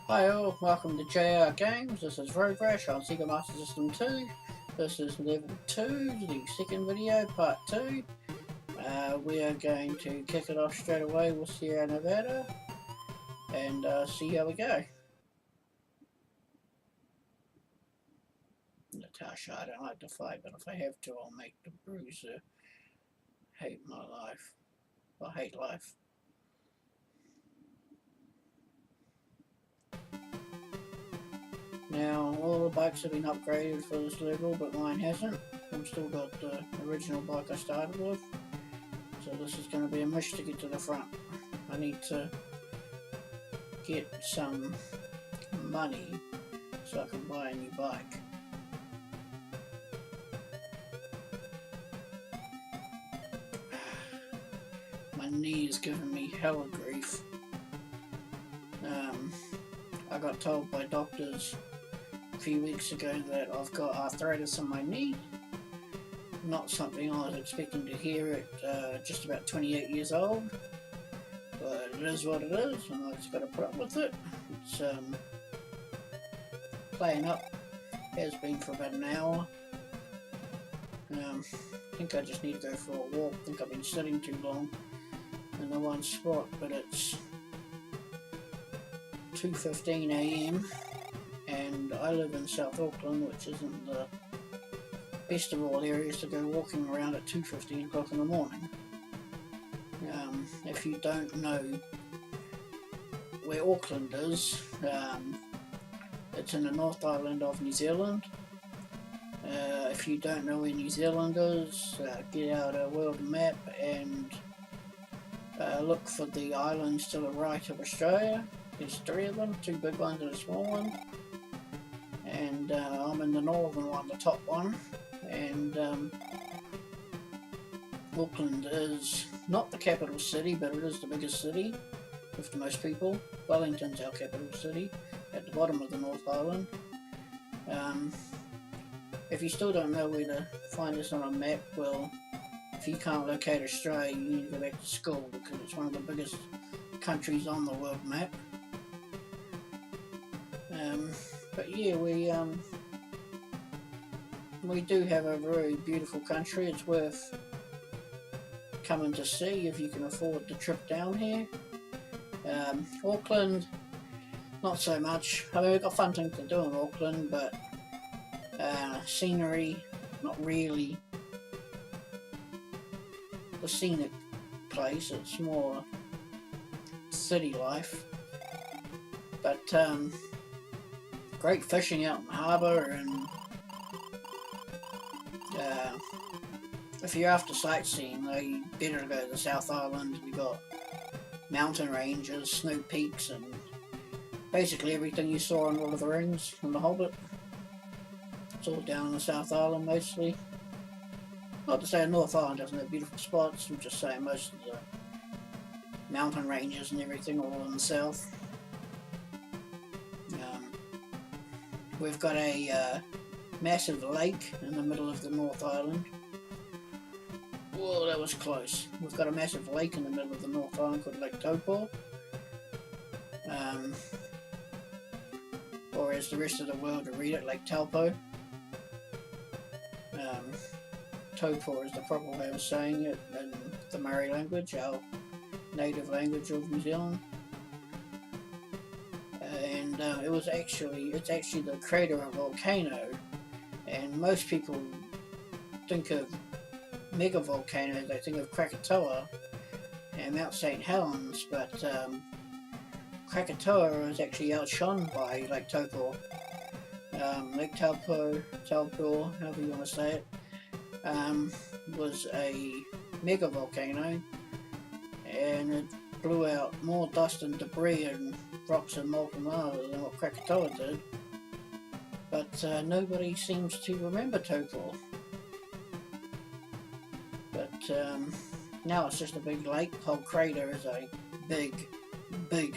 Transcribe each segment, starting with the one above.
Hi all, welcome to JR Games. This is Road Rash on Sega Master System 2. This is level 2, the second video, part 2. We are going to kick it off straight away with Sierra Nevada and see how we go. Natasha, I don't like to fight, but if I have to, I'll make the bruiser. Hate my life. I hate life. Now, all the bikes have been upgraded for this level, but mine hasn't. I've still got the original bike I started with. So this is going to be a mish to get to the front. I need to get some money so I can buy a new bike. My knee is giving me hella grief. I got told by doctors a few weeks ago that I've got arthritis in my knee. Not something I was expecting to hear at just about 28 years old, but it is what it is, and I just got to put up with it. It's playing up, has been for about an hour. I think I just need to go for a walk. I think I've been sitting too long in the one spot, but it's 2:15 AM and I live in South Auckland, which isn't the best of all areas to go walking around at 2:15 o'clock in the morning. If you don't know where Auckland is, it's in the North Island of New Zealand. If you don't know where New Zealand is, get out a world map and look for the islands to the right of Australia. There's 3 of them, 2 big ones and a small one. And I'm in the northern one, the top one. And Auckland is not the capital city, but it is the biggest city with the most people. Wellington's our capital city, at the bottom of the North Island. If you still don't know where to find us on a map, well, if you can't locate Australia, you need to go back to school because it's one of the biggest countries on the world map. But yeah, we do have a very beautiful country. It's worth coming to see if you can afford the trip down here. Auckland, not so much. I mean, we've got fun things to do in Auckland, but scenery, not really the scenic place. It's more city life. But great fishing out in the harbour, and if you're after sightseeing, though, you better go to the South Island. We've got mountain ranges, snow peaks, and basically everything you saw in Lord of the Rings and The Hobbit. It's all down in the South Island mostly. Not to say the North Island doesn't have beautiful spots, I'm just saying most of the mountain ranges and everything are all in the south. We've got a massive lake in the middle of the North Island. Whoa, that was close. We've got a massive lake in the middle of the North Island called Lake Taupo. Or as the rest of the world would read it, Lake Taupo. Taupo is the proper way of saying it in the Maori language, our native language of New Zealand. And it's actually the crater of a volcano, and most people think of mega volcanoes, they think of Krakatoa and Mount St. Helens, but Krakatoa is actually outshone by Lake Taupo. Lake Taupo, however you want to say it, was a mega volcano, and it blew out more dust and debris and rocks and molten lava than what Krakatoa did. But nobody seems to remember Taupo. But now it's just a big lake. The whole crater is a big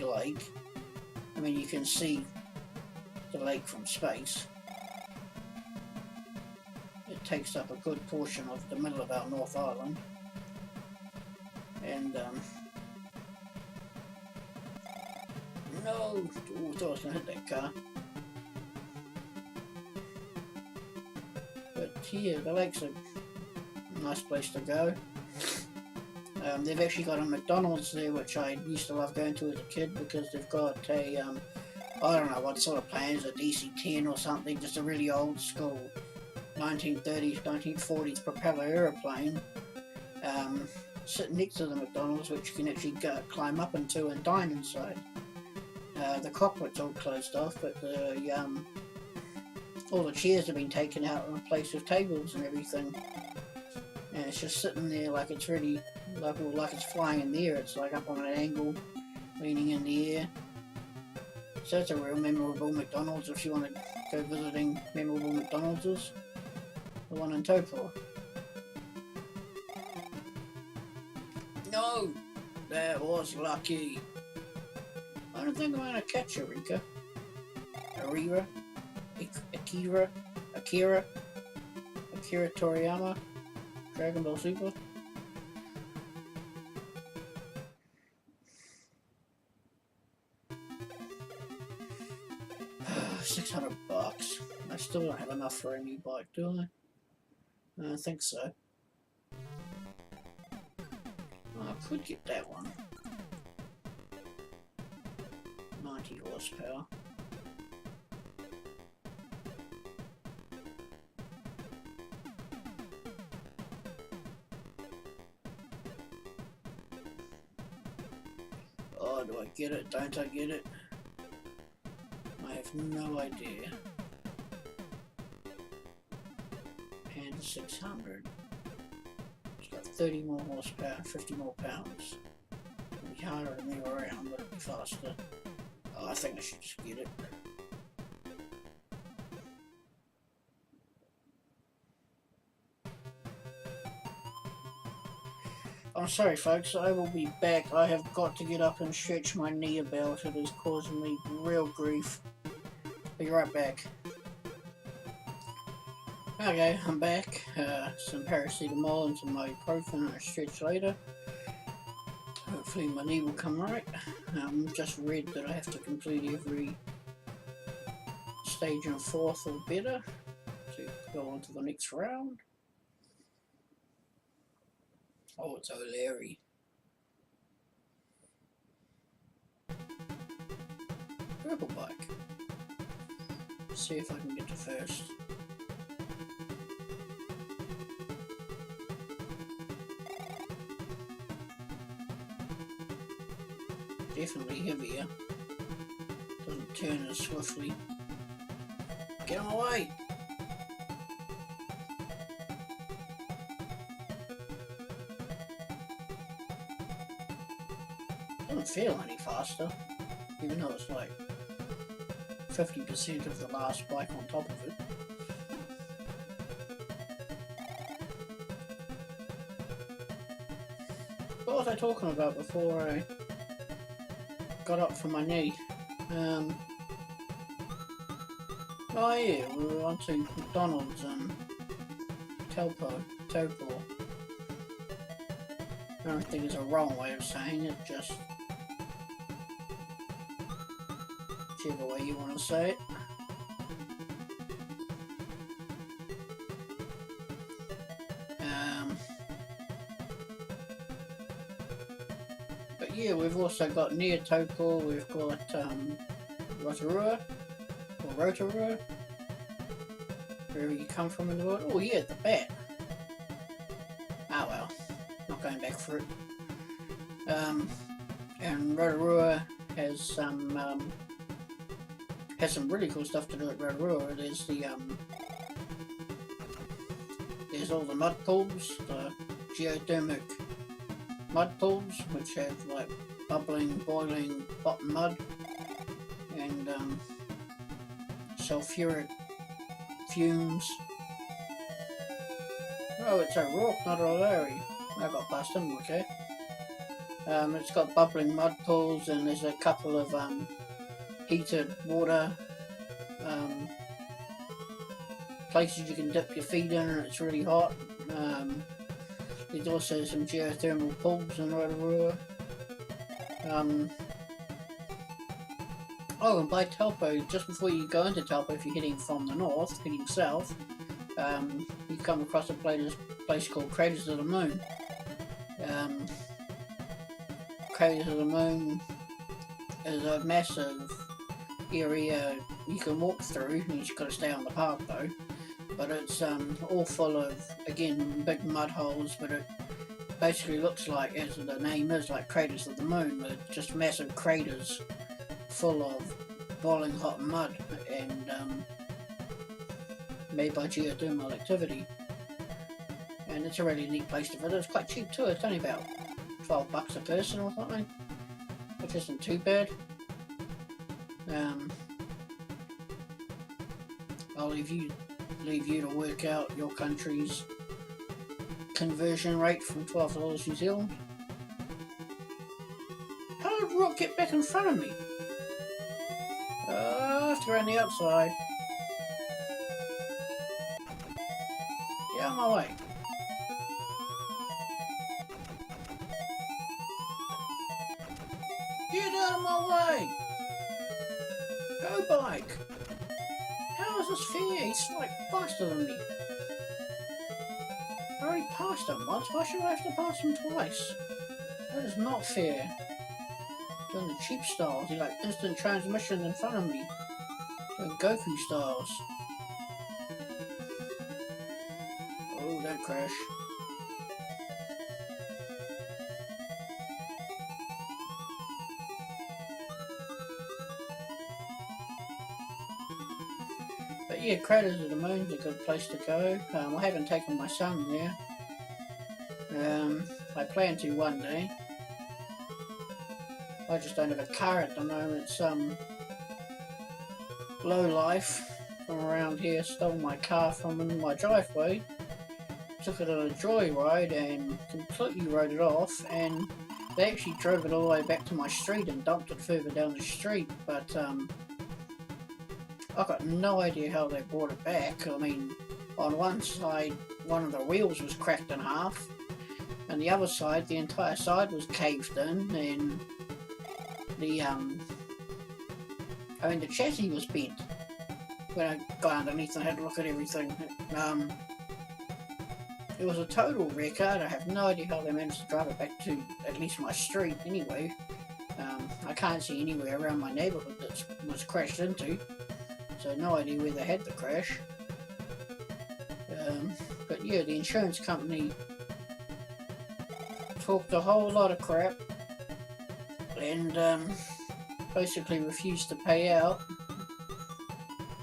lake. I mean, you can see the lake from space. It takes up a good portion of the middle of our North Island. And No! Oh, I thought I was going to hit that car. But yeah, the lake's a nice place to go. They've actually got a McDonald's there, which I used to love going to as a kid, because they've got a, I don't know what sort of plane, a DC-10 or something, just a really old school 1930s, 1940s propeller aeroplane, sitting next to the McDonald's, which you can actually climb up into and dine inside. The cockpit's all closed off, but all the chairs have been taken out and replaced with tables and everything. And it's just sitting there like it's really, like it's flying in the air. It's like up on an angle, leaning in the air. So it's a real memorable McDonald's if you want to go visiting memorable McDonald's. The one in Topor. No! That was lucky. I don't think I'm going to catch Eureka. Akira Toriyama, Dragon Ball Super. $600. I still don't have enough for a new bike, do I? I don't think so. I could get that one. 90 horsepower. Oh, do I get it? Don't I get it? I have no idea. And 600. It's got 30 more horsepower, 50 more pounds. It'll be harder to move around, but it'll be faster. Oh, I think I should just get it. I'm sorry folks, I will be back. I have got to get up and stretch my knee about. It is causing me real grief. Be right back. Okay, I'm back. Some paracetamol and some ibuprofen and a stretch later. Hopefully my knee will come right. Just read that I have to complete every stage and fourth or better to go on to the next round. Oh, it's O'Leary. Purple bike. Let's see if I can get to first. Definitely heavier. Doesn't turn as swiftly. Get on the way! Doesn't feel any faster, even though it's like 50% of the last bike on top of it. What was I talking about before I got up from my knee? Oh yeah, we were on to McDonald's and Topor. I don't think it's a wrong way of saying it, just whichever way you want to say it. But yeah, we've also got near Topor, we've got Rotorua, wherever you come from in the world. Oh yeah, the bat. Ah well, not going back for it. And Rotorua has some really cool stuff to do at Rotorua. There's the there's all the mud pools, the geothermic mud pools, which have like bubbling, boiling bottom mud and sulfuric fumes. Oh, it's O'Rourke, not O'Leary. I got past him, okay. It's got bubbling mud pools and there's a couple of heated water places you can dip your feet in and it's really hot. There's also some geothermal pools in Rotorua. Oh, and by Telpo, just before you go into Telpo, if you're heading from the north, heading south, you come across a place called Craters of the Moon. Craters of the Moon is a massive area you can walk through. You just got to stay on the path though. But it's all full of, again, big mud holes, but it basically looks like, as the name is, like Craters of the Moon, with just massive craters full of boiling hot mud and made by geothermal activity. And it's a really neat place to visit. It's quite cheap too. It's only about $12 a person or something, which isn't too bad. I'll leave you to work out your country's conversion rate from $12 New Zealand. How did Rock get back in front of me? I have to go around the outside. Get out of my way. Get out of my way! Go bike! How is this fair? He's like faster than me. I already passed him once, why should I have to pass him twice? That is not fair. Doing the cheap styles, he's like instant transmission in front of me. Doing Goku styles. Oh, don't crash. But yeah, Craters of the Moon's a good place to go. I haven't taken my son there. I plan to one day. I just don't have a car at the moment. Some lowlife from around here stole my car from in my driveway, took it on a joyride and completely wrote it off, and they actually drove it all the way back to my street and dumped it further down the street, but I've got no idea how they brought it back. I mean, on one side, one of the wheels was cracked in half, and the other side, the entire side was caved in, and the chassis was bent. When I got underneath and had a look at everything, it was a total wreck. I have no idea how they managed to drive it back to at least my street anyway. I can't see anywhere around my neighbourhood that was crashed into, so no idea where they had the crash. But yeah, the insurance company talked a whole lot of crap and basically refused to pay out,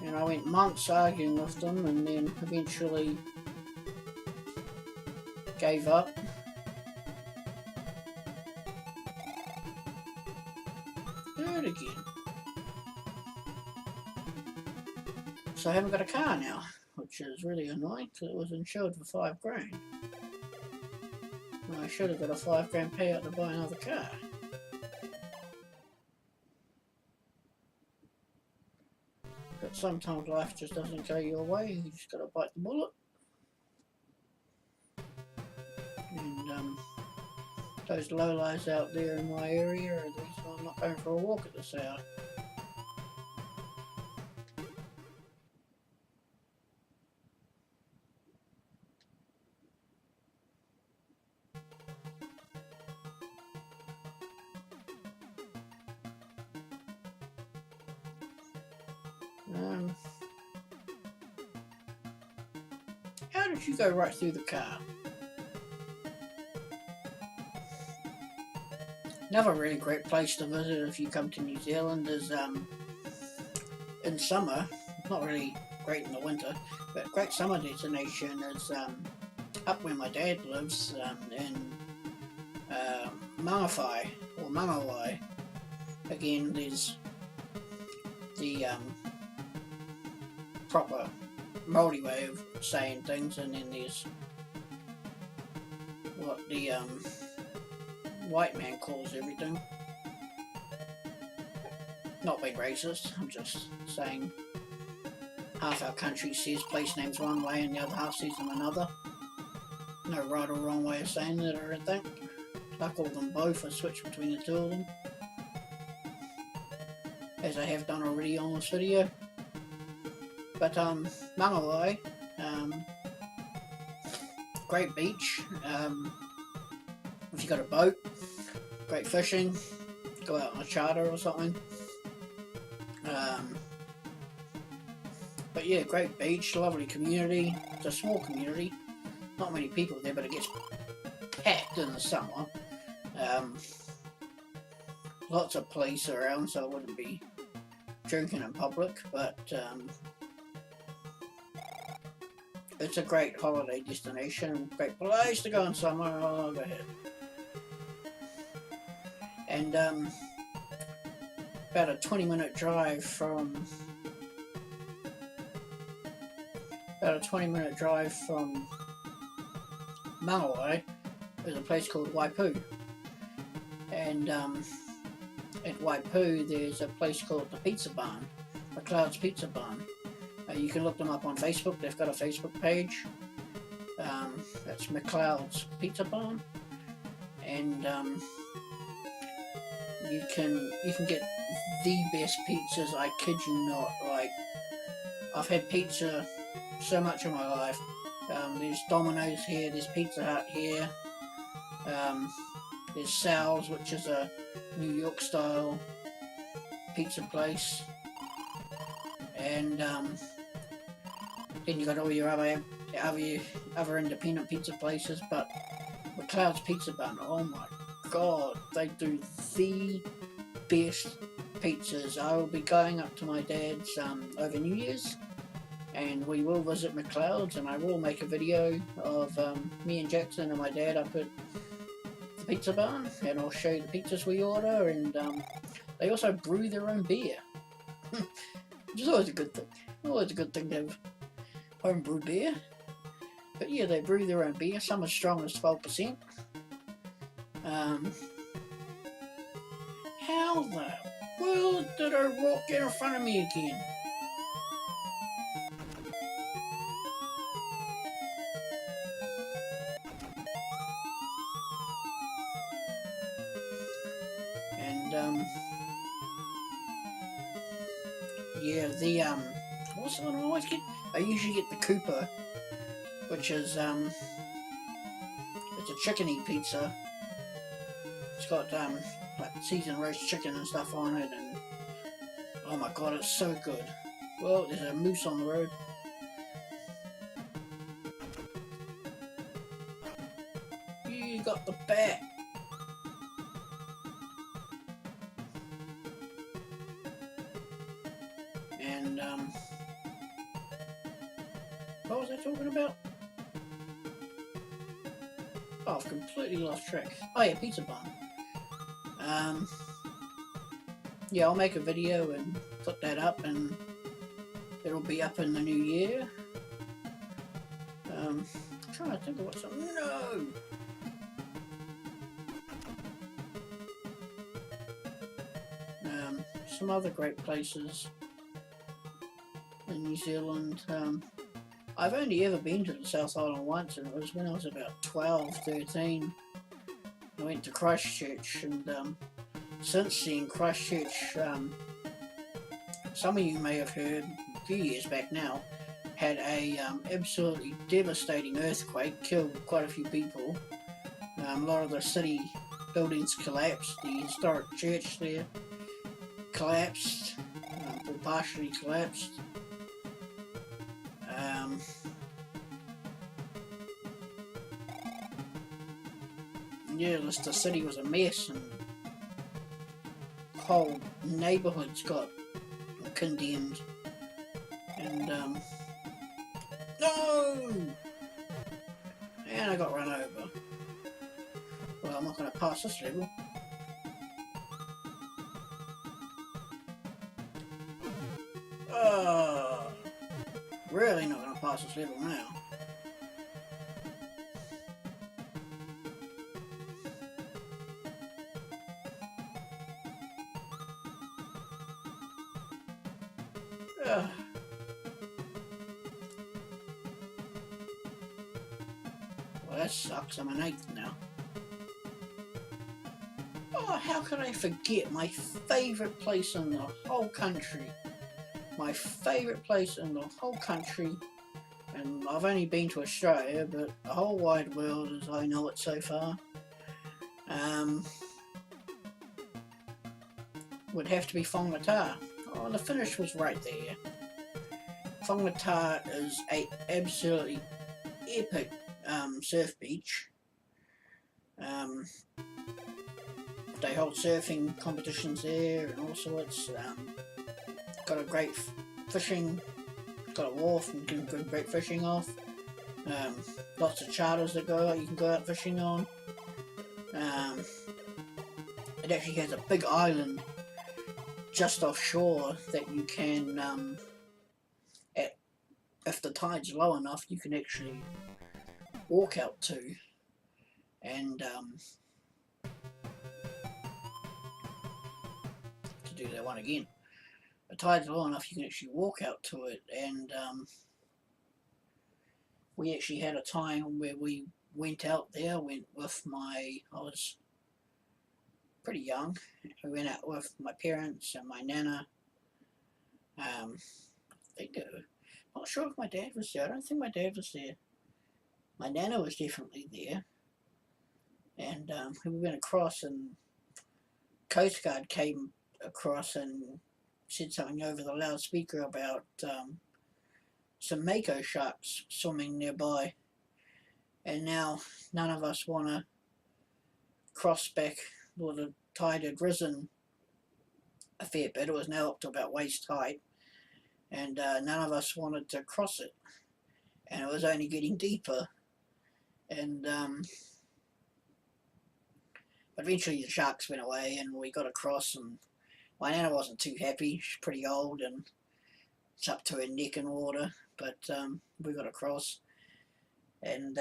and I went months arguing with them and then eventually gave up. Do it again. So I haven't got a car now, which is really annoying because it was insured for $5 grand. I should have got a $5 grand payout to buy another car. But sometimes life just doesn't go your way, you just gotta bite the bullet. And those lowlights out there in my area are the reason I'm not going for a walk at this hour. How did you go right through the car? Another really great place to visit if you come to New Zealand is in summer. Not really great in the winter, but great summer destination is up where my dad lives in Mangawhai or Mangawhai. Again, there's the proper Māori way of saying things, and then there's what the white man calls everything. Not being racist, I'm just saying half our country says place names one way and the other half says them another. No right or wrong way of saying it or anything. I call them both, I switch between the two of them. as I have done already on this video. But Mangawai, great beach. If you got a boat, great fishing. Go out on a charter or something. But yeah, great beach, lovely community. It's a small community, not many people there, but it gets packed in the summer. Lots of police around, so I wouldn't be drinking in public, but it's a great holiday destination, great place to go in summer. I'll go ahead. And about a 20-minute drive from Mangawai is a place called Waipu, and at Waipu there's a place called the Pizza Barn, McLeod's Pizza Barn. You can look them up on Facebook. They've got a Facebook page. That's McLeod's Pizza Barn, and you can get the best pizzas. I kid you not. Like, I've had pizza so much in my life. There's Domino's here, there's Pizza Hut here, there's Sal's, which is a New York style pizza place, and then you got all your other independent pizza places. But McLeod's Pizza Barn, oh my god, they do the best pizzas. I will be going up to my dad's over New Year's, and we will visit McLeod's, and I will make a video of me and Jackson and my dad up at the Pizza Barn, and I'll show you the pizzas we order. And they also brew their own beer, which is always a good thing. Always a good thing to have homebrew beer. But yeah, they brew their own beer, some as strong as 12%. How the world did a rock get in front of me again? And yeah, the what's the one I always get? I usually get the Cooper, which is it's a chickeny pizza. It's got like seasoned roast chicken and stuff on it, and oh my god, it's so good. Well, there's a moose on the road. You got the bat. And what was I talking about? Oh, I've completely lost track. Oh yeah, Pizza Barn. Yeah, I'll make a video and put that up, and it'll be up in the new year. I'm trying to think of what's up. No! Some other great places in New Zealand. I've only ever been to the South Island once, and it was when I was about 12, 13. I went to Christchurch, and since then, Christchurch, some of you may have heard a few years back now, had a absolutely devastating earthquake, killed quite a few people. A lot of the city buildings collapsed. The historic church there collapsed, or partially collapsed. Yeah, the city was a mess, and whole neighbourhoods got condemned. And no! And I got run over. Well, I'm not going to pass this level. Really not going to pass this level now. Well, that sucks. I'm an 8th now. Oh, how could I forget my favourite place in the whole country? My favourite place in the whole country, and I've only been to Australia, but the whole wide world as I know it so far, would have to be Whangataa. Oh, the finish was right there. Whangataa is a absolutely epic surf beach. They hold surfing competitions there and all sorts. Got a great fishing, got a wharf and can good great fishing off. Lots of charters that go out, you can go out fishing on. It actually has a big island just offshore that you can, if the tide's low enough, you can actually walk out to. And to do that one again. The tide's low enough, you can actually walk out to it. And we actually had a time where we went out there, went with I was pretty young, we went out with my parents and my nana. I think, not sure if my dad was there, I don't think my dad was there. My nana was definitely there. And we went across, and Coast Guard came across and said something over the loudspeaker about some mako sharks swimming nearby, and now none of us want to cross back. Well, the tide had risen a fair bit, it was now up to about waist height, and none of us wanted to cross it, and it was only getting deeper. And eventually the sharks went away and we got across, and my nana wasn't too happy, she's pretty old and it's up to her neck in water, but we got across. And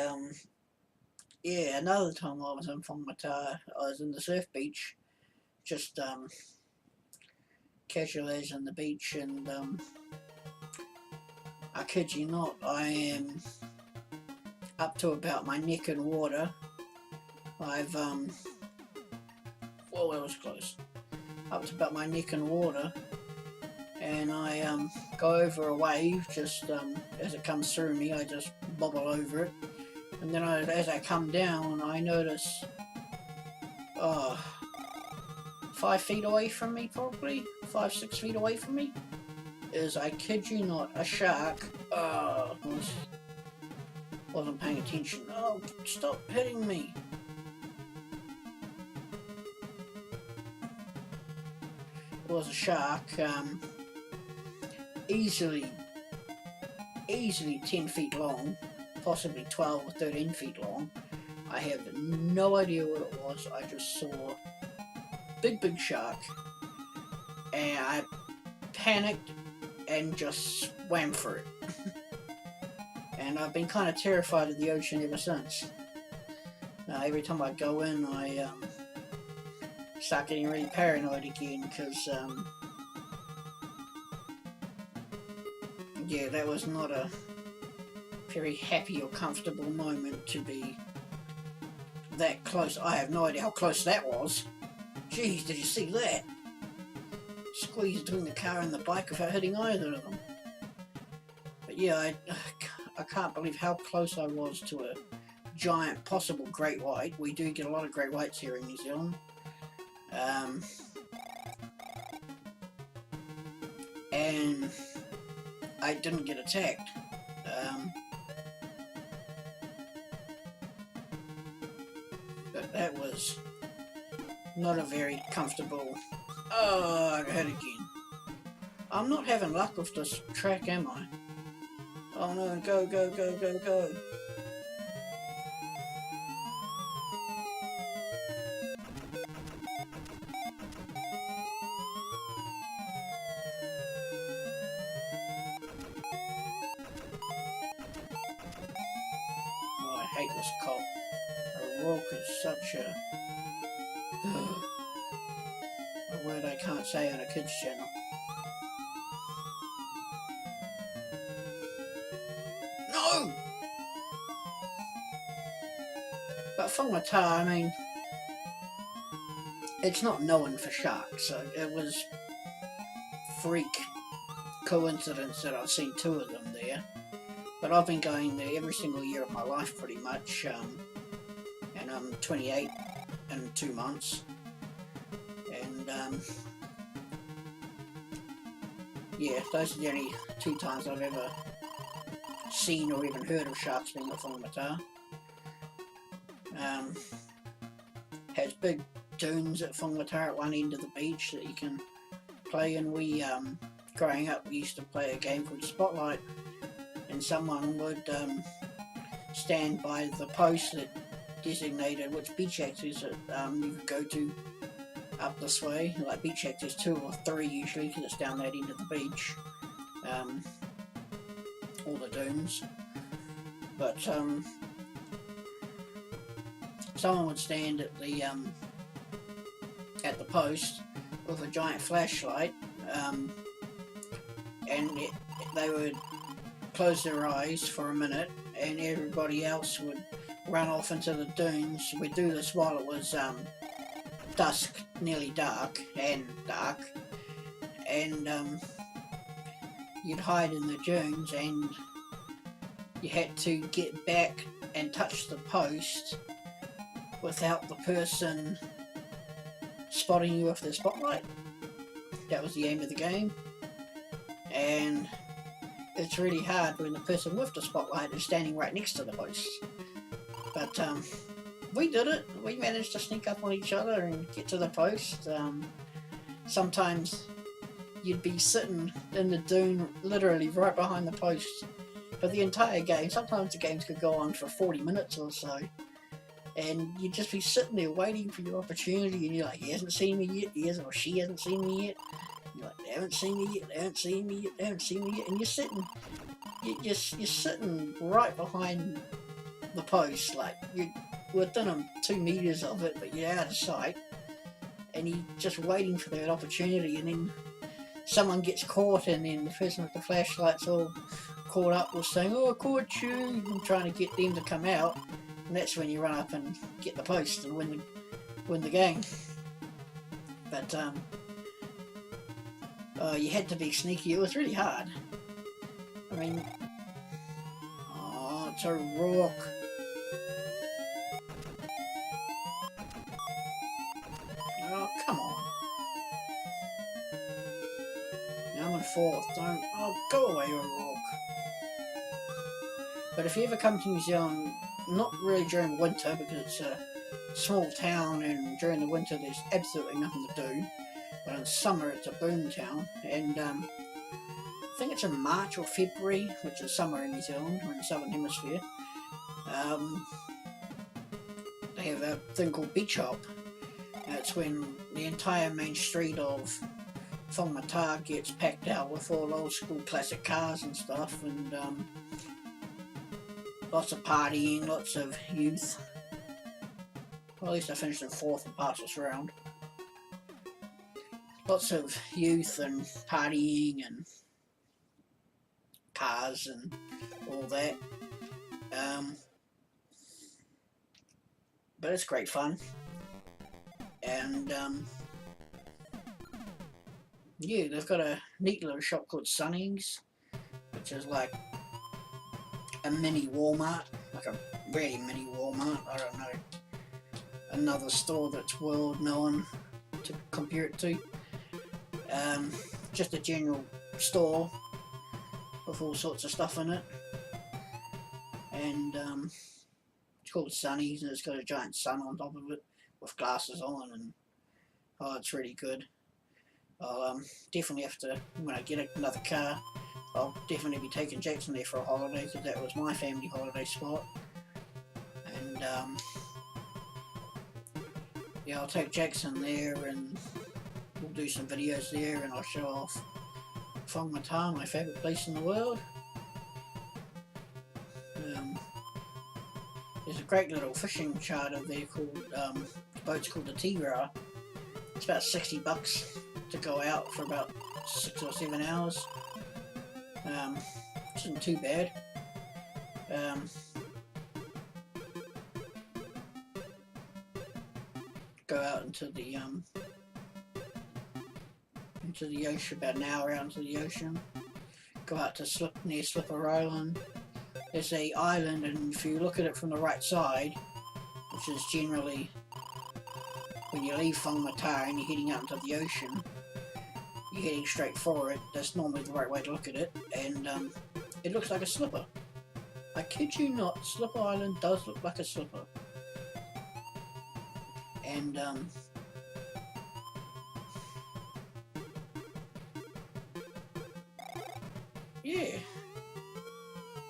yeah, another time I was in Whangataa, I was in the surf beach, just casual as on the beach, and I kid you not, I am up to about my neck in water. I've well, that was close. Up to about my neck in water, and I go over a wave, just as it comes through me, I just bobble over it, and then as I come down, I notice 5 feet away from me, probably 5-6 feet away from me, is, I kid you not, a shark. Wasn't paying attention. Oh, stop hitting me. It was a shark, easily 10 feet long, possibly 12 or 13 feet long. I have no idea what it was. I just saw big shark, and I panicked and just swam for it. And I've been kind of terrified of the ocean ever since. Every time I go in, I start getting really paranoid again, because yeah, that was not a very happy or comfortable moment to be that close. I have no idea how close that was. Jeez, did you see that? Squeezed between the car and the bike without hitting either of them. But yeah, I can't believe how close I was to a giant possible great white. We do get a lot of great whites here in New Zealand. And I didn't get attacked. But that was not a very comfortable... Oh, I hit again. I'm not having luck with this track, am I? Oh no, go. Oh, I hate this cop. A walk is such a word I can't say on a kids channel. No! But Whangataa, I mean, it's not known for sharks, so it was freak coincidence that I've seen 2 of them there. But I've been going there every single year of my life pretty much, and I'm 28 in 2 months, and yeah, those are the only 2 times I've ever seen or even heard of sharks being at Whangamata. Has big dunes at Whangamata at one end of the beach that you can play in. We, growing up, we used to play a game called Spotlight, and someone would stand by the post that designated which beach actors that you could go to up this way. Like beach actors 2 or 3 usually, because it's down that end of the beach, all the dunes. But someone would stand at the post with a giant flashlight, and they would close their eyes for a minute, and everybody else would run off into the dunes. We'd do this while it was dusk, nearly dark, and you'd hide in the dunes, and you had to get back and touch the post without the person spotting you with their spotlight. That was the aim of the game, and it's really hard when the person with the spotlight is standing right next to the post. But we did it. We managed to sneak up on each other and get to the post. Sometimes you'd be sitting in the dune literally right behind the post for the entire game. Sometimes the games could go on for 40 minutes or so, and you'd just be sitting there waiting for your opportunity, and you're like, he hasn't seen me yet, he hasn't, or she hasn't seen me yet. You're like, they haven't seen me yet, they haven't seen me yet, they haven't seen me yet, and you're sitting right behind the post, like you're within 2 meters of it, but you're out of sight, and you're just waiting for that opportunity, and then someone gets caught, and then the person with the flashlight's all caught up with saying, "Oh, I caught you," and trying to get them to come out, and that's when you run up and get the post and win the game. But you had to be sneaky. It was really hard. I mean, oh, it's a rock. Oh, come on. Now I'm in 4th. Don't. Oh, go away, you rock. But if you ever come to New Zealand, not really during winter because it's a small town, and during the winter there's absolutely nothing to do. But in summer it's a boom town, and I think it's in March or February, which is summer in New Zealand, or in the Southern Hemisphere. They have a thing called Beach Hop. It's when the entire main street of Whangamata gets packed out with all old school classic cars and stuff, and lots of partying, lots of youth. Well, at least I finished in 4th and passed this round. Lots of youth and partying and cars and all that. But it's great fun. And yeah, they've got a neat little shop called Sunny's, which is like a mini Walmart, like a really mini Walmart. I don't know, another store that's world known to compare it to. Just a general store with all sorts of stuff in it, and it's called Sunny's, and it's got a giant sun on top of it with glasses on, and oh, it's really good. I'll definitely have to, when I get another car, I'll definitely be taking Jackson there for a holiday, because that was my family holiday spot. And yeah, I'll take Jackson there, and we'll do some videos there, and I'll show off Whangamata, my favourite place in the world. There's a great little fishing charter there called, the boat's called the Tigra. It's about $60 to go out for about 6 or 7 hours. Which isn't too bad. go out into the ocean, about an hour out into the ocean. Go out to near Slipper Island. There's a island, and if you look at it from the right side, which is generally when you leave Whangamata and you're heading out into the ocean, you're heading straight for it. That's normally the right way to look at it, and it looks like a slipper. I kid you not, Slipper Island does look like a slipper. And yeah.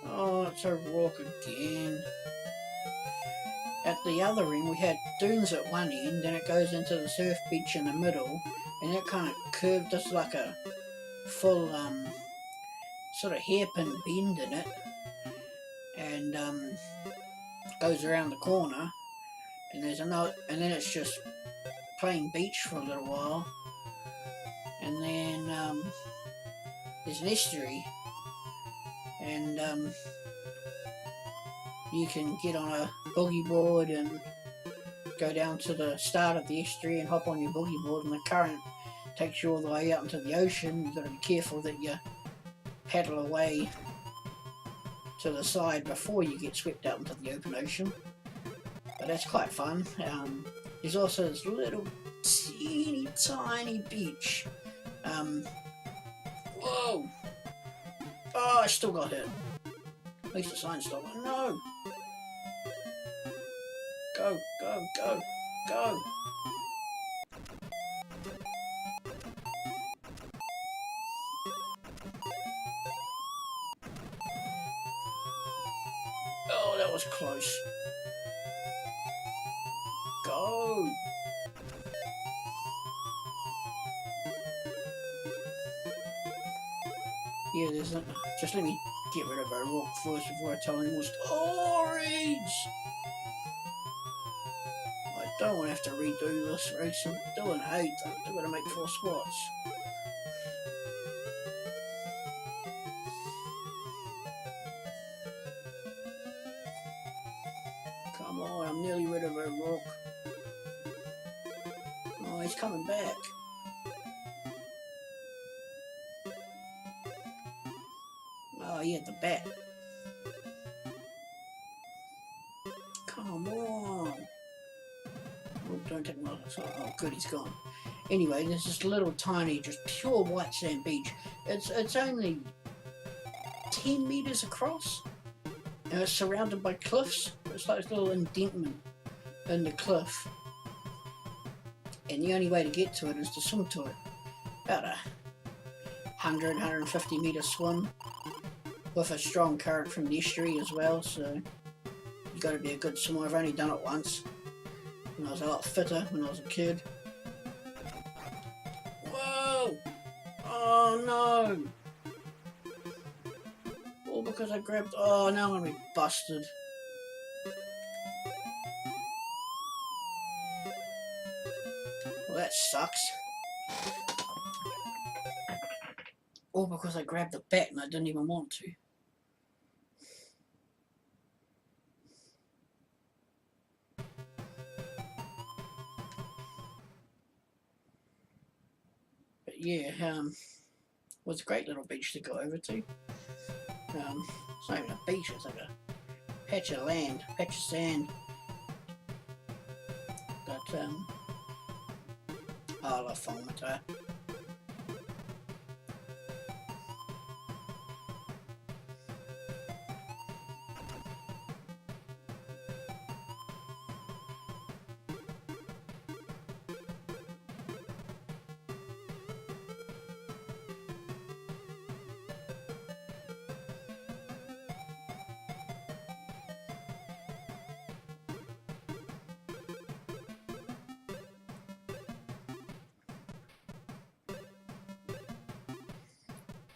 Oh, it's a rock again. At the other end, we had dunes at one end, then it goes into the surf beach in the middle, and that kind of curved just like a full sort of hairpin bend in it, and goes around the corner, and there's another, and then it's just plain beach for a little while, and then there's an estuary, and you can get on a boogie board and go down to the start of the estuary and hop on your boogie board, and the current takes you all the way out into the ocean. You've got to be careful that you paddle away to the side before you get swept out into the open ocean. But that's quite fun. There's also this little teeny tiny beach. Whoa! Oh, I still got hit. At least the sign stopped. No! Go, go, go, go! Oh, that was close. Go! Yeah, there's a... Just let me get rid of our rock first before I tell any more stories! I don't want to have to redo this race. I'm doing 8. I'm going to make 4 spots. Come on, I'm nearly rid of our rock. Oh, he's coming back. Oh, he had the bat. Come on. Oh, don't take my... Oh, good, he's gone. Anyway, there's this little tiny, just pure white sand beach. It's only 10 meters across. And it's surrounded by cliffs. It's like a little indentment in the cliff. And the only way to get to it is to swim to it. About a 150 meter swim. With a strong current from the estuary as well, so you've got to be a good swimmer. I've only done it once when I was a lot fitter when I was a kid. Whoa! Oh no! All because I grabbed... Oh, now I'm going to be busted. Well, that sucks. All because I grabbed the bat and I didn't even want to. But yeah, it was a great little beach to go over to. It's not even a beach, it's like a patch of land, patch of sand. But I love Whangamata.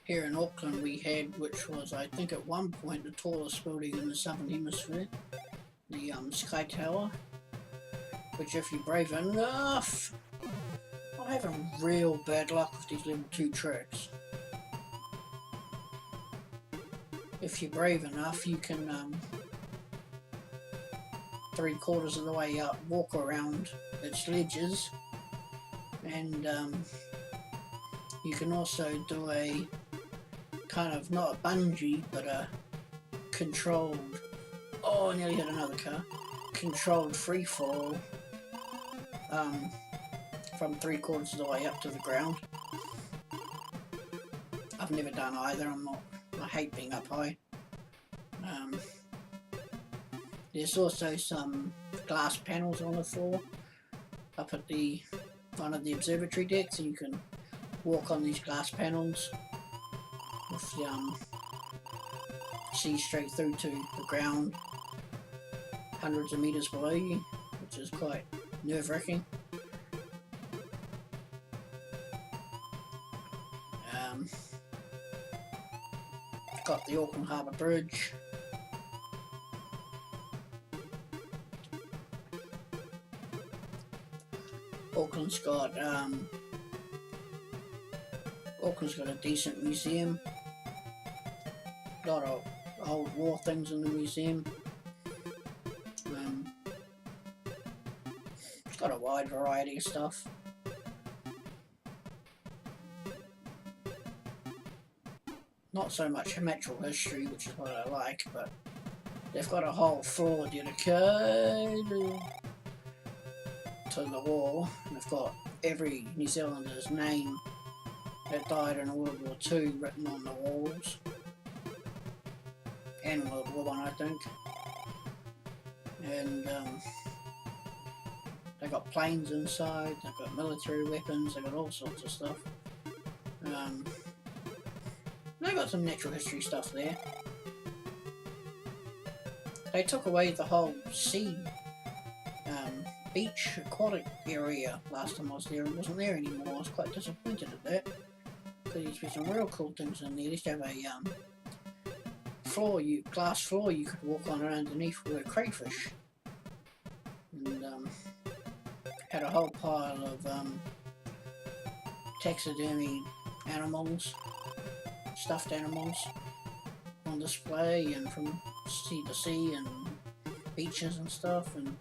Here in Auckland we had, which was I think at one point the tallest building in the Southern Hemisphere, the Sky Tower, which if you're brave enough, I'm having real bad luck with these level 2 tracks. If you're brave enough you can 3/4 of the way up, walk around its ledges, and you can also do a kind of, not a bungee, but a controlled, oh, I nearly hit another car, controlled free fall from 3/4 of the way up to the ground. I've never done either. I hate being up high. There's also some glass panels on the floor up at one of the observatory decks, and you can walk on these glass panels with see straight through to the ground hundreds of meters below you, which is quite nerve-wracking. Got the Auckland Harbour Bridge. Auckland's got a decent museum. A lot of old war things in the museum. It's got a wide variety of stuff. Not so much natural history, which is what I like, but they've got a whole floor dedicated to the war. They've got every New Zealander's name that died in World War II written on the walls, and World War I think. And they've got planes inside, they've got military weapons, they've got all sorts of stuff. They got some natural history stuff there. They took away the whole sea beach aquatic area last time I was there. It wasn't there anymore. I was quite disappointed at that, because there used to be some real cool things in there. They used to have a glass floor you could walk on, and underneath were crayfish, and had a whole pile of taxidermy animals, stuffed animals on display, and from sea to sea and beaches and stuff, and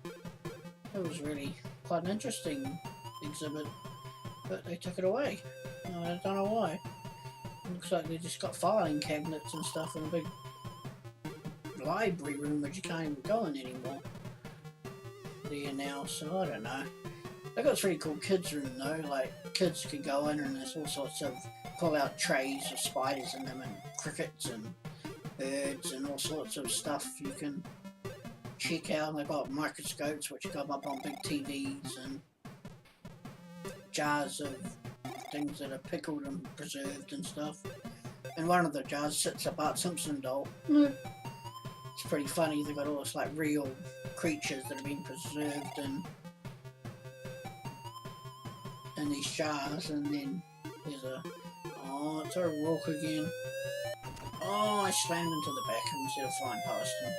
it was really quite an interesting exhibit, but they took it away. I don't know why. It looks like they just got filing cabinets and stuff in a big library room which you can't even go in anymore there now, so I don't know. They got a really cool kids room though, like kids could go in and there's all sorts of pull-out trays with spiders in them, and crickets and birds and all sorts of stuff you can check out. And they've got microscopes which come up on big TVs, and jars of things that are pickled and preserved and stuff. And one of the jars sits a Bart Simpson doll. It's pretty funny. They've got all this like real creatures that have been preserved in these jars, and then there's oh, it's a rock again. Oh, I slammed into the back of him instead of flying past him.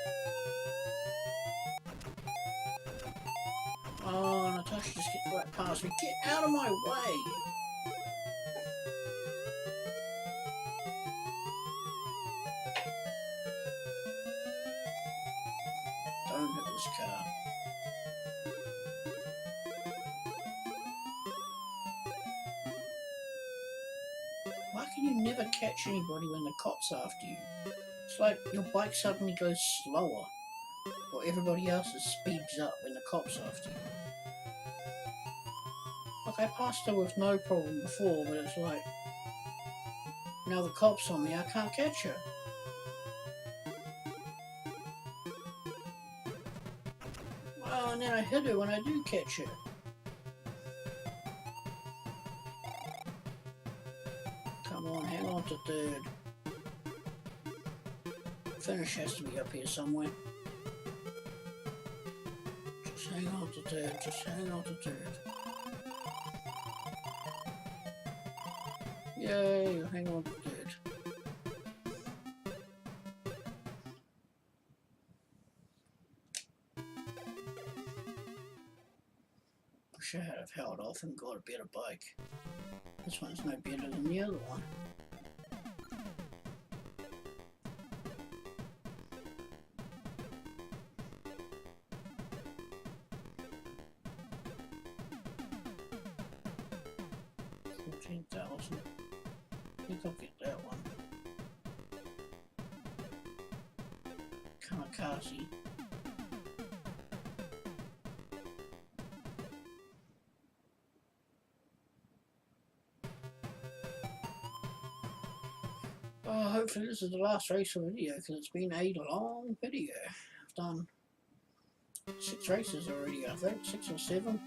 Oh, Natasha just gets right past me. Get out of my way! Don't hit this car. Why can you never catch anybody when the cop's after you? It's like your bike suddenly goes slower, or everybody else's speeds up when the cop's after you. Like, I passed her with no problem before, but it's like, now the cop's on me, I can't catch her. Well, and then I hit her when I do catch her. Come on, hang on to third. Finish has to be up here somewhere. Just hang on to third, just hang on to third. Yay, hang on to third. Wish I had have held off and got a better bike. This one's no better than the other one. isn't it? I think I'll get that one. Kamikaze. Oh, hopefully this is the last race for the video, because it's been a long video. I've done 6 races already, I think, 6 or 7.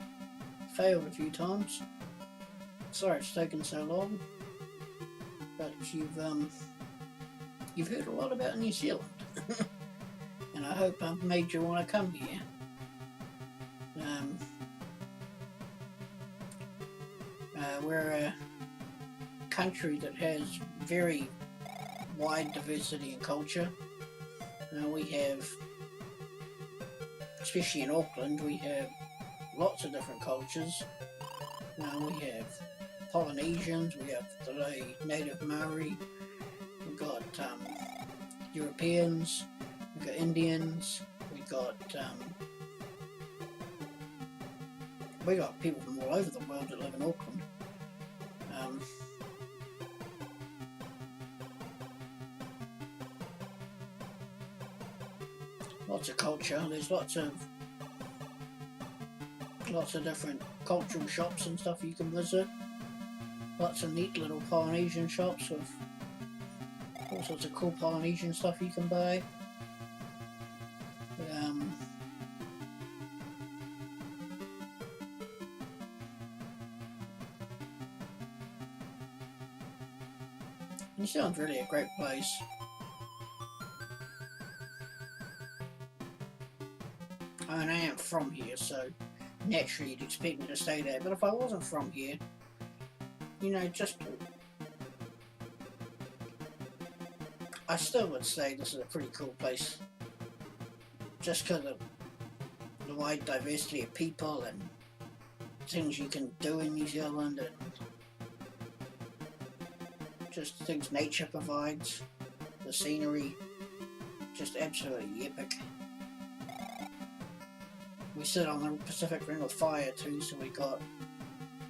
Failed a few times. Sorry it's taken so long. But you've heard a lot about New Zealand. And I hope I've made you want to come here. We're a country that has very wide diversity in culture. We have, especially in Auckland, we have lots of different cultures. We have Polynesians, we have the native Maori, we've got Europeans, we've got Indians, we've got people from all over the world that live in Auckland. Lots of culture. There's lots of different cultural shops and stuff you can visit. Lots of neat little Polynesian shops with all sorts of cool Polynesian stuff you can buy. New Zealand's really a great place. I mean, I am from here, so naturally you'd expect me to stay there. But if I wasn't from here, you know, I still would say this is a pretty cool place. Just because of the wide diversity of people and things you can do in New Zealand and just things nature provides, the scenery, just absolutely epic. We sit on the Pacific Ring of Fire too, so we got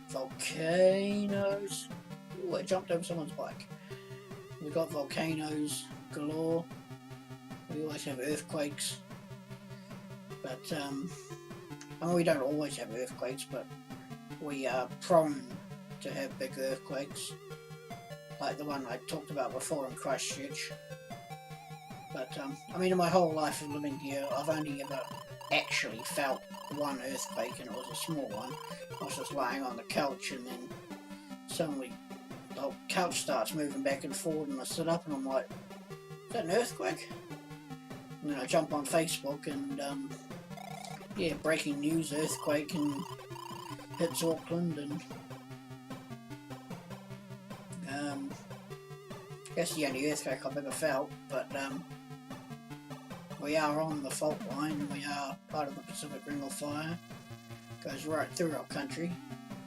volcanoes. Ooh, I jumped over someone's bike. We got volcanoes galore. We always have earthquakes. But, I mean, we don't always have earthquakes, but we are prone to have big earthquakes. Like the one I talked about before in Christchurch. But, I mean, in my whole life of living here, I've only ever actually felt one earthquake, and it was a small one. I was just lying on the couch, and then suddenly the whole couch starts moving back and forward, and I sit up and I'm like, is that an earthquake? And then I jump on Facebook and yeah, breaking news, earthquake, and hits Auckland, and that's the only earthquake I've ever felt. But we are on the fault line. We are part of the Pacific Ring of Fire. Goes right through our country,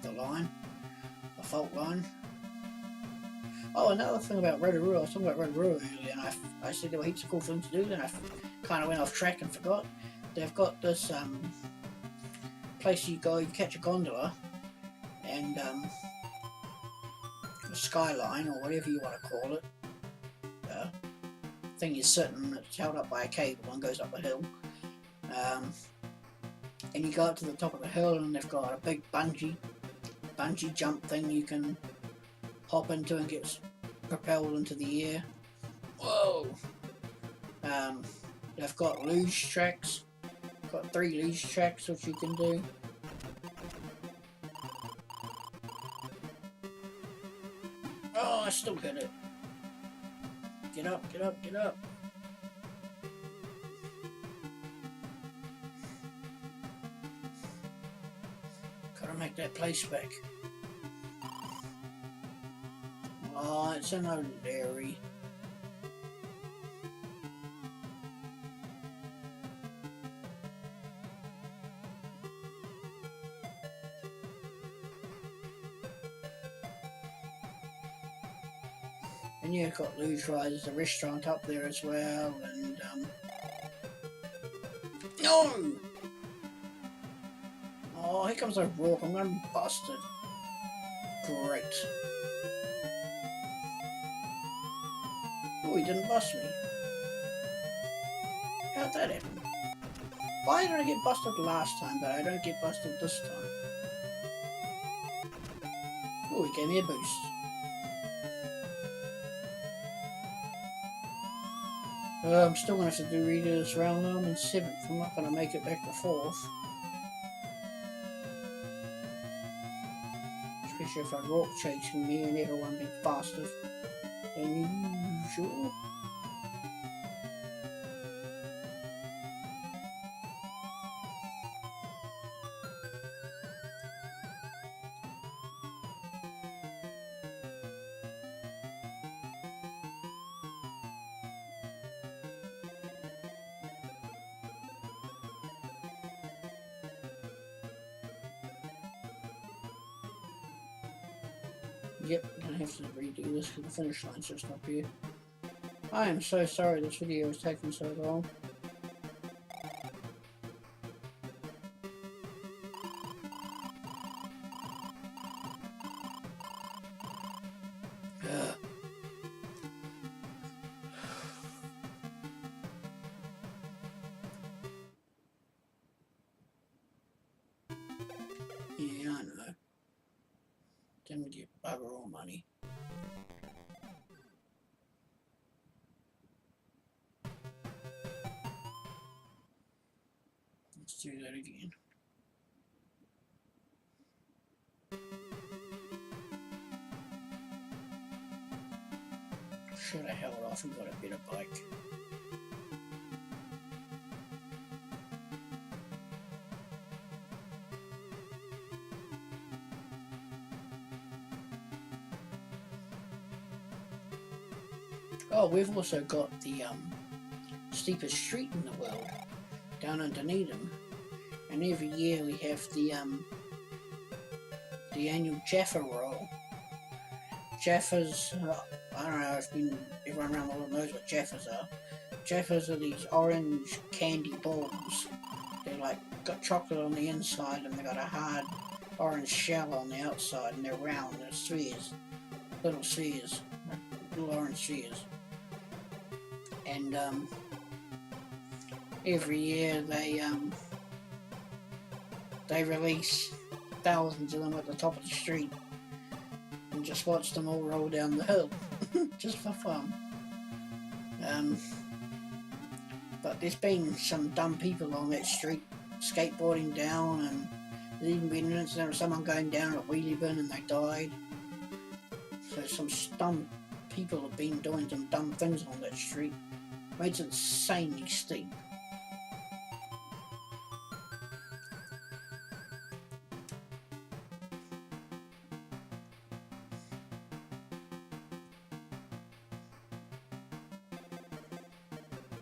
the line, the fault line. Oh, another thing about Rotorua, I was talking about Rotorua earlier, and I said there were heaps of cool things to do, and I kind of went off track and forgot. They've got this place you go, you catch a gondola, and a skyline, or whatever you want to call it. Thing is sitting, it's held up by a cable and goes up a hill. And you go up to the top of the hill, and they've got a big bungee jump thing you can hop into and get propelled into the air. Whoa! They've got luge tracks. Got 3 luge tracks which you can do. Oh, I still hit it. Get up, get up, get up. Gotta make that place back. Oh, it's an old dairy. And yeah, got luge rides, a restaurant up there as well, and no! Oh, here comes a rock, I'm gonna be busted. Great. Oh, he didn't bust me. How'd that happen? Why did I get busted last time, but I don't get busted this time? Oh, he gave me a boost. I'm still going to have to redo this round now. I'm in 7th. I'm not going to make it back to 4th. Especially if I rock chasing me and everyone being faster than usual. Yep, I'm gonna have to redo this because the finish line's just up here. I am so sorry this video is taking so long. Yeah, I know. Didn't get bugger all money. Let's do that again. Should have held off and got a better bike. Oh, we've also got the steepest street in the world down in Dunedin, and every year we have the annual Jaffa roll. Jaffas, I don't know if everyone around the world knows what Jaffas are. Jaffas are these orange candy balls. They're like got chocolate on the inside and they got a hard orange shell on the outside, and they're round. They're spheres, little spheres, little orange spheres. And every year they release thousands of them at the top of the street, and just watch them all roll down the hill, just for fun. But there's been some dumb people on that street skateboarding down, and there's even been an incident of someone going down a wheelie bin and they died. So some dumb people have been doing some dumb things on that street. It's insanely steep.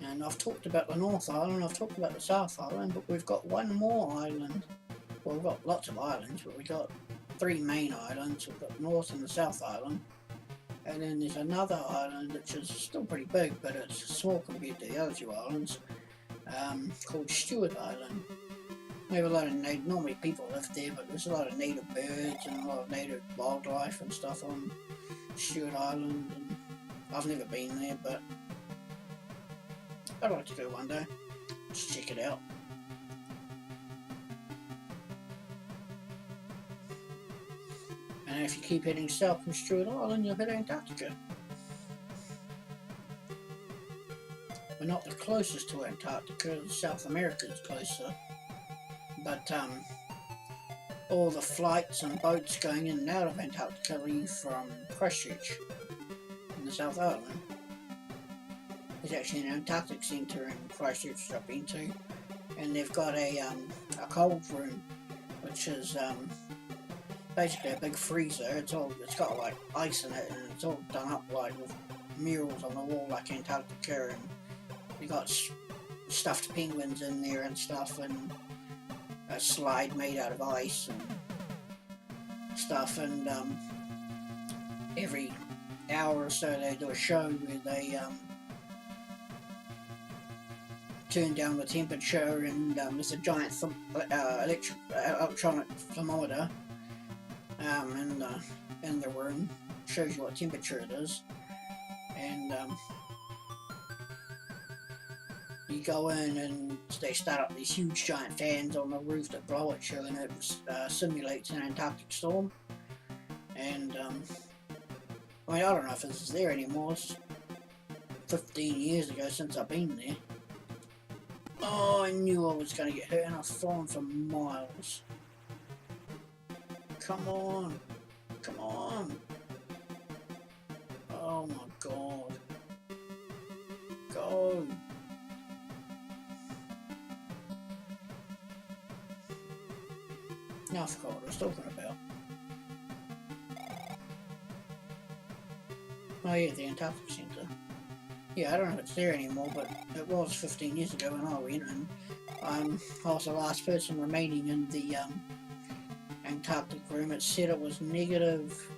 And I've talked about the North Island, I've talked about the South Island, but we've got one more island. Well, we've got lots of islands, but we've got 3 main islands. We've got the North and the South Island. And then there's another island which is still pretty big, but it's small compared to the other 2 islands, called Stewart Island. We have a lot of normally people live there, but there's a lot of native birds and a lot of native wildlife and stuff on Stewart Island. And I've never been there, but I'd like to go one day, just check it out. And if you keep heading south from Stewart Island, you'll hit Antarctica. We're not the closest to Antarctica, South America is closer. But all the flights and boats going in and out of Antarctica leave from Christchurch in the South Island. There's actually an Antarctic centre in Christchurch I've been to, and they've got a cold room, which is basically a big freezer. It's got like ice in it, and it's all done up like with murals on the wall like Antarctica, and you got stuffed penguins in there and stuff, and a slide made out of ice and stuff. And every hour or so they do a show where they turn down the temperature, and there's a giant electronic thermometer in the room, shows you what temperature it is, and you go in and they start up these huge giant fans on the roof that blow at you, and it simulates an Antarctic storm. And I mean, I don't know if this is there anymore. It's 15 years ago since I've been there. Oh, I knew I was going to get hurt, and I was flying for miles. Come on. Come on. Oh my god. Go. Now I forgot what I was talking about. Oh yeah, the Antarctic Centre. Yeah, I don't know if it's there anymore, but it was 15 years ago when I went, and I was the last person remaining in the Antarctic room. It said it was negative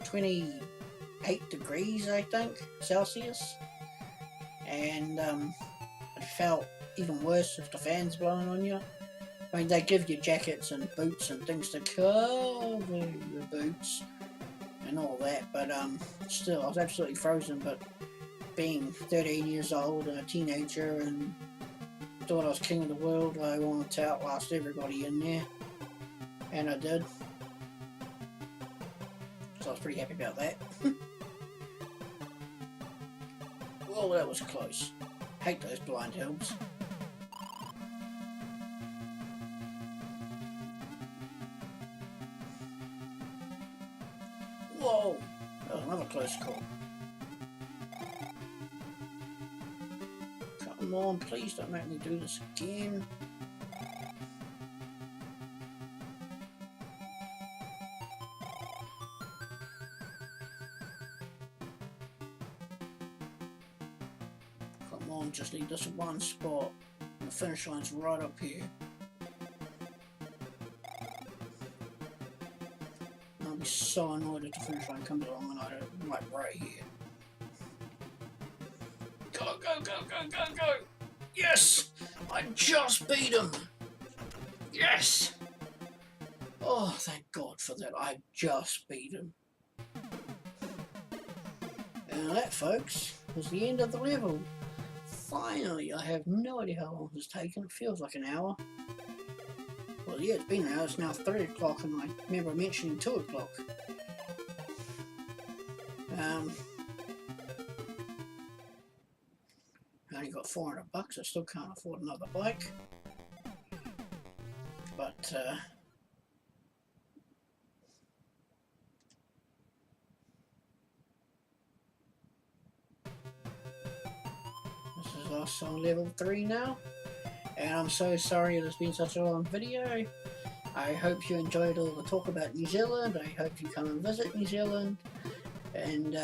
28 degrees, I think, Celsius, and it felt even worse if the fan's blowing on you. I mean, they give you jackets and boots and things to cover your boots and all that, but still, I was absolutely frozen. But being 13 years old and a teenager and thought I was king of the world, I wanted to outlast everybody in there, and I did. So I was pretty happy about that. Well, that was close. Hate those blind hills. Whoa! That was another close call. Come on, please don't make me do this again. Come on, just need this one spot. The finish line's right up here. I'll be so annoyed if the finish line comes along and I'm like right here. Go, go, go, go, go, go! Yes! I just beat him! Yes! Oh, thank God for that. I just beat him. And that, folks, was the end of the level. Finally, I have no idea how long it's taken. It feels like an hour. Well, yeah, it's been an hour. It's now 3 o'clock, and I remember mentioning 2 o'clock. I only got $400. I still can't afford another bike. But, this is us on level 3 now. And I'm so sorry it has been such a long video. I hope you enjoyed all the talk about New Zealand. I hope you come and visit New Zealand. And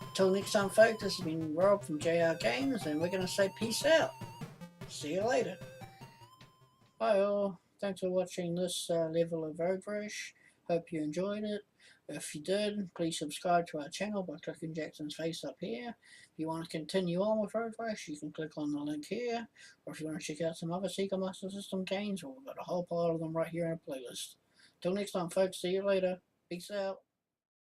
until next time, folks, this has been Rob from JR Games, and we're going to say peace out. See you later. Bye all. Thanks for watching this level of Road Rash. Hope you enjoyed it. If you did, please subscribe to our channel by clicking Jackson's face up here. If you want to continue on with Road Rash, you can click on the link here. Or if you want to check out some other Sega Master System games, well, we've got a whole pile of them right here in a playlist. Till next time, folks, see you later. Peace out.